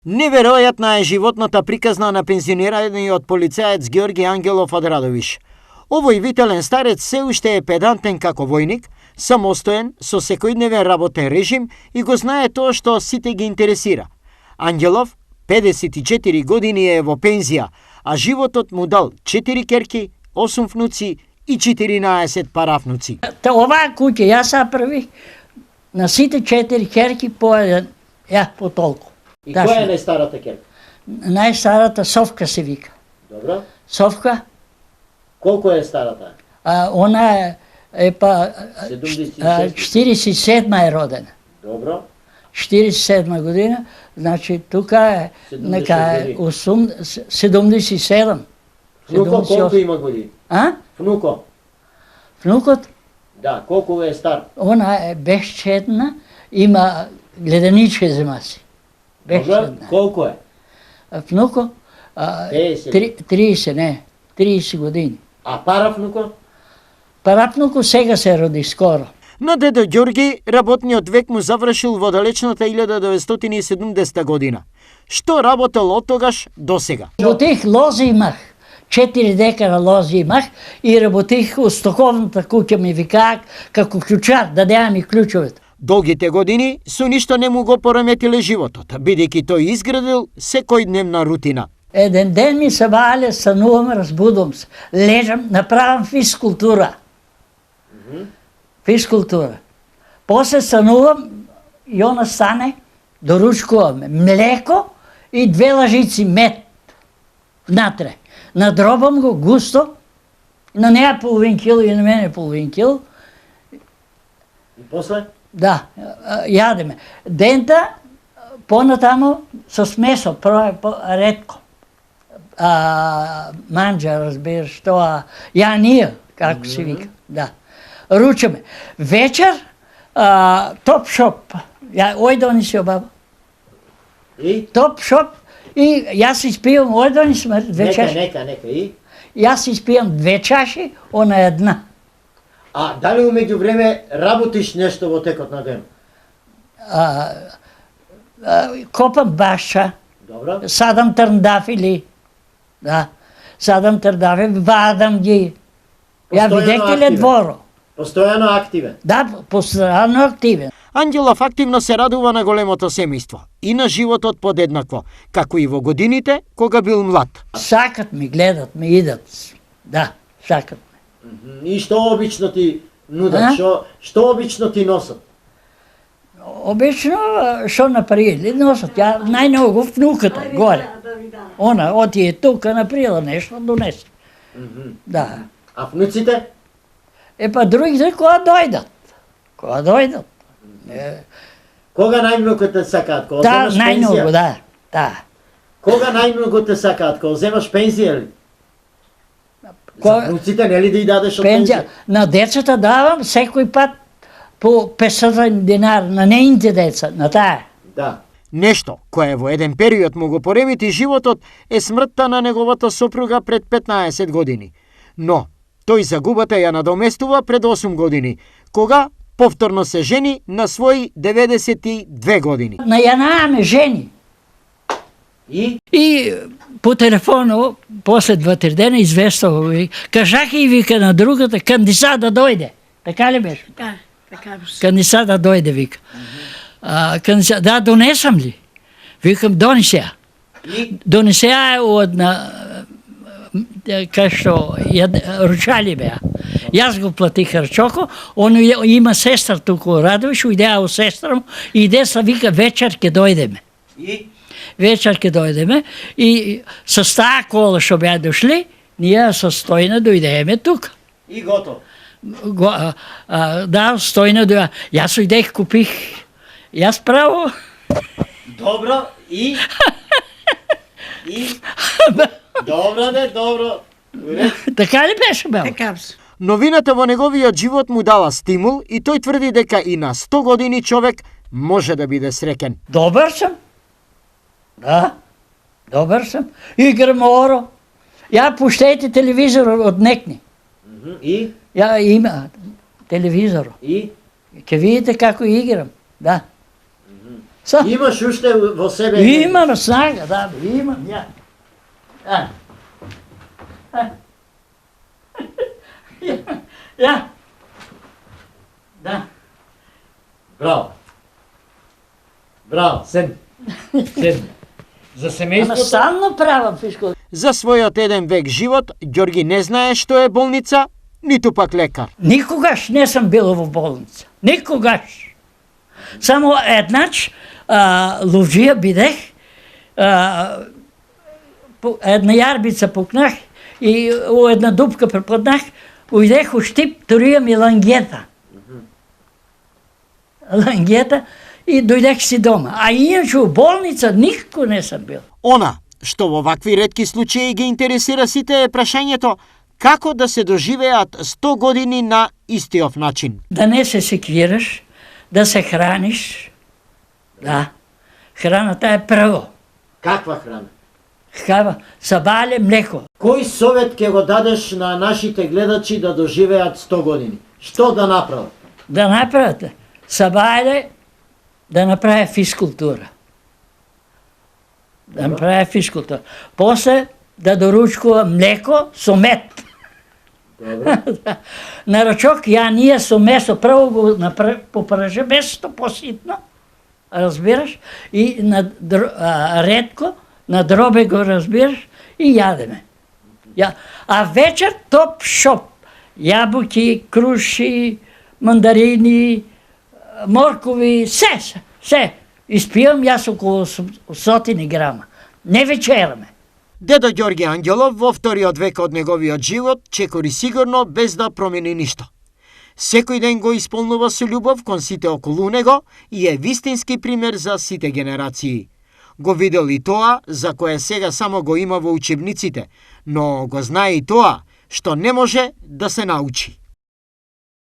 Неверојатна е животната приказна на пензионираниот полицаец Георги Ангелов од Радовиш. Овој вителен старец се уште е педантен како војник, самостоен, со секојдневен работен режим и го знае тоа што сите ги интересира. Ангелов, 54 години е во пензија, а животот му дал 4 керки, 8 внуци и 14 парафнуци. Оваа куќа јас са први, на сите 4 керки по еден, по толку. И која е најстарата керка? Најстарата Совка се вика. Добро. Совка. Колку е старата? Она е па 47 е родена. Добро. 47 година, значи тука е нека 77. Внуко колку има години? Внуко. Внукот? Да, колку е стар? Она е безчетна, има гледаниче зема си. Добро, колку е? Внуко? 30 години. А паравнуко? Паравнуко сега се роди скоро. Но дедо Ѓорги работниот век му завршил во далечната 1970 година. Што работел од тогаш до сега? Во тих лози имах, 4 декара лози имах и работих у стоковната куќа, ми викаак како клучар, дадеа ми клучовете. Долгите години со ништо не му го пореметиле животот, бидејќи тој изградил секојдневна рутина. Еден ден ми се вале, станувам, разбудам се, лежам, направам физкултура. Физкултура. После станувам и она стане, доручкуваме млеко и 2 лажици мед внатре. Надробам го густо, на неа половин кило и на мене половин кило. И после? Да, јадеме. Дента, понатамо, со месо, ретко. Манџа, разбираш, тоа, јанија, како се вика, да. Ручаме. Вечер, топ шоп. Ој дониси баба. И? Топ шоп. И јас испијам, ој дониси две чаши. Нека, и? Јас испијам 2 чаши, она една. А дали умеѓу време работиш нешто во текот на ден? Копам баша. Добро. Садам трндафили. Да. Садам трндафили, вадам ги. Ја видехте ли дворо? Постојано активен. Да, постојано активен. Ангелов активно се радува на големото семејство и на животот подеднакво, како и во годините кога бил млад. Сакат ми, гледат ме, идат. Да, сакат ме. И што обично ти нудат? Што обично ти носат? Обично што направили носат. Ја најногу внуката горе. Она отие тука направила нешто, донесе. Да. А внуците? Па другите кога дојдат. Кога дојдат. Кога најмногу те сакаат? Кога Да, земаш пензија? најногу, да. Кога најмногу те сакаат? Кога земаш пензија ли? За внуците нели да и дадеш од пензија? На децата давам секој пат по 500 динар на неините деца, на таа. Да. Нешто кое во еден период му го поремети животот е смртта на неговата сопруга пред 15 години. Но тој загубата ја надоместува пред 8 години, кога повторно се жени на своји 92 години. На јанаа ме жени. И по телефону, после 2-3 дена известува, кажаки и вика на другата, кандиса да дојде. Така ли беше? Да, така беше. Кандиса да дојде, вика. Кандиса, да, донесам ли? Викам, донесе ја. Донесе ја од кај што ручали беа. Јас го платих рчоко, он има сестра туку Радовиш, уидеа у сестра му, иде са вика вечер ќе дојдеме. Вечер ќе дојдеме и со таа кола што беа дошли, ние со Стојна дојдеме тука. И готов. Да, Стојна дојде. Јас уидех, купих. Јас право. Добро, и? Добро. Така ли беше, бе? Така беше. Новината во неговиот живот му дала стимул и тој тврди дека и на 100 години човек може да биде среќен. Добар сум. Да, добар сум. Играм оро. Ја пуштете телевизор од некни. И? Ја има телевизор. И? Ќе видите како играм. Да. Имаш уште во себе Имам снага, да, имам, ја. Ја. Да. Браво. Браво, седни. Седни. За Ама семејството, стално правам физкултура. за својот еден век живот, Ѓорги не знае што е болница, ниту пак лекар. Никогаш не сам бил во болница. Никогаш. Само еднач ловджија бидех, една јарбица пукнах и у една дупка препаднах, ујдех у Штип, турија ми лангета. Лангета и дојдех си дома. А иначе у болница никој не сам бил. Она што во вакви ретки случаи ги интересира сите е прашањето како да се доживеат 100 години на истиот начин. Да не се секвираш, да се храниш. Да. Храната е прво. Каква храна? Хава, сабале, млеко. Кој совет ќе го дадеш на нашите гледачи да доживеат 100 години? Што да направат? Да направят сабале, да направи физкултура. Да направи физкултура. После да доручкува млеко со мед. Добро. На рачок ја ние со месо прво го попраже месото поситно, разбираш, и на ретко, на дробе го разбираш и јадеме. А вечер топ шоп. Јабуки, круши, мандарини, моркови, се. Испивам јас околу 100 грама. Не вечераме. Дедо Ѓорги Ангелов во вториот век од неговиот живот чекори сигурно без да промени ништо. Секој ден го исполнува со љубов кон сите околу него и е вистински пример за сите генерации. Го видел и тоа за кое сега само го има во учебниците, но го знае и тоа што не може да се научи.